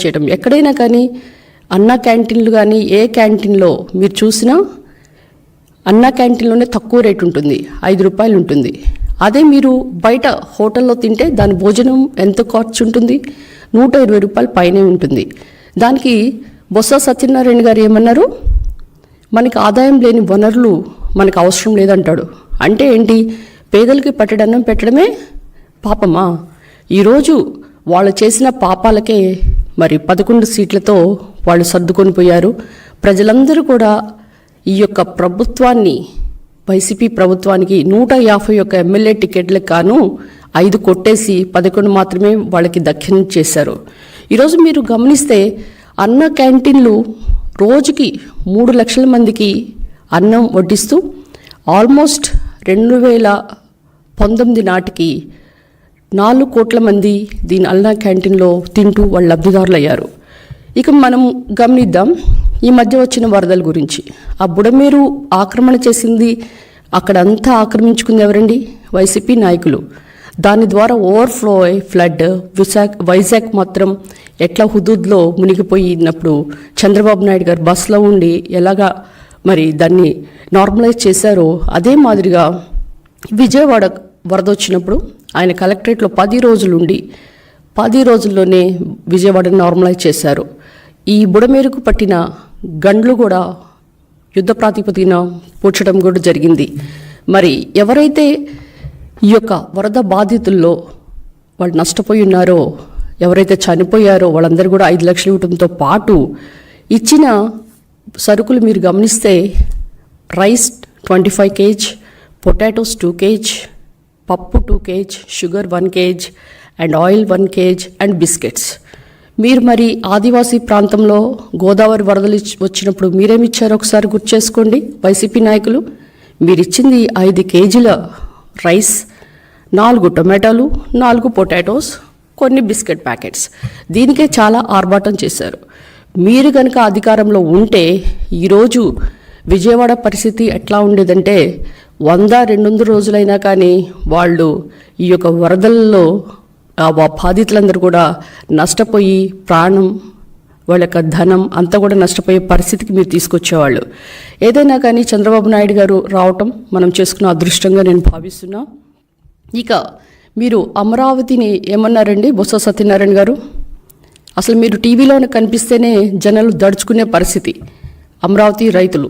చేయడం. ఎక్కడైనా కానీ అన్నా క్యాంటీన్లు కానీ ఏ క్యాంటీన్లో మీరు చూసినా అన్నా క్యాంటీన్లోనే తక్కువ రేటు ఉంటుంది, 5 రూపాయలు ఉంటుంది. అదే మీరు బయట హోటల్లో తింటే దాని భోజనం ఎంత ఖర్చు ఉంటుంది, 120 రూపాయలు పైనే ఉంటుంది. దానికి బొత్స సత్యనారాయణ గారు ఏమన్నారు, మనకి ఆదాయం లేని వనరులు మనకు అవసరం లేదంటాడు. అంటే ఏంటి, పేదలకి పట్టడన్నం పెట్టడమే పాపమా? ఈరోజు వాళ్ళు చేసిన పాపాలకే మరి 11 సీట్లతో వాళ్ళు సర్దుకొని పోయారు. ప్రజలందరూ కూడా ఈ యొక్క ప్రభుత్వాన్ని, వైసీపీ ప్రభుత్వానికి 151 ఎమ్మెల్యే టికెట్లకు గాను 5 కొట్టేసి 11 మాత్రమే వాళ్ళకి దక్కిన చేశారు. ఈరోజు మీరు గమనిస్తే అన్న క్యాంటీన్లు రోజుకి 3 లక్షల మందికి అన్నం వడ్డిస్తూ ఆల్మోస్ట్ 2019 నాటికి 4 కోట్ల మంది దీని అన్నా క్యాంటీన్లో తింటూ వాళ్ళు లబ్ధిదారులు అయ్యారు. ఇక మనం గమనిద్దాం ఈ మధ్య వచ్చిన వరదల గురించి. ఆ బుడమేరు ఆక్రమణ చేసింది, అక్కడంతా ఆక్రమించుకుంది ఎవరండి? వైసీపీ నాయకులు. దాని ద్వారా ఓవర్ఫ్లో అయ్యి ఫ్లడ్ వైజాగ్ మాత్రం ఎట్లా హుదూద్లో మునిగిపోయినప్పుడు చంద్రబాబు నాయుడు గారు బస్సులో ఉండి ఎలాగా మరి దాన్ని నార్మలైజ్ చేశారో, అదే మాదిరిగా విజయవాడ వరద వచ్చినప్పుడు ఆయన కలెక్టరేట్లో 10 రోజులుండి 10 రోజుల్లోనే విజయవాడని నార్మలైజ్ చేశారు. ఈ బుడమేరుకు పట్టిన గండ్లు కూడా యుద్ధ ప్రాతిపదికన పూడ్చడం కూడా జరిగింది. మరి ఎవరైతే ఈ యొక్క వరద బాధితుల్లో వాళ్ళు నష్టపోయి ఉన్నారో, ఎవరైతే చనిపోయారో వాళ్ళందరూ కూడా 5 లక్షలు ఇవ్వడంతో పాటు ఇచ్చిన సరుకులు మీరు గమనిస్తే రైస్ 25 kg, పొటాటోస్ 2 kg, పప్పు 2 kg, sugar 1 kg and oil 1 kg and biscuits. మీరు మరి ఆదివాసీ ప్రాంతంలో గోదావరి వరదలు వచ్చినప్పుడు మీరేమిచ్చారో ఒకసారి గుర్తు చేసుకోండి. వైసీపీ నాయకులు మీరు ఇచ్చింది 5 కేజీల రైస్, 4 టొమాటోలు, 4 పొటాటోస్, కొన్ని బిస్కెట్ ప్యాకెట్స్. దీనికే చాలా ఆర్భాటం చేశారు. మీరు కనుక అధికారంలో ఉంటే ఈరోజు విజయవాడ పరిస్థితి ఎట్లా ఉండేదంటే 100-200 రోజులైనా కానీ వాళ్ళు ఈ యొక్క వరదల్లో బాధితులందరూ కూడా నష్టపోయి ప్రాణం, వాళ్ళ యొక్క ధనం అంతా కూడా నష్టపోయే పరిస్థితికి మీరు తీసుకొచ్చేవాళ్ళు. ఏదైనా కానీ చంద్రబాబు నాయుడు గారు రావటం మనం చేసుకున్న అదృష్టంగా నేను భావిస్తున్నా. ఇక మీరు అమరావతిని ఏమన్నారండి బొత్స సత్యనారాయణ గారు? అసలు మీరు టీవీలోనే కనిపిస్తేనే జనాలు దడుచుకునే పరిస్థితి. అమరావతి రైతులు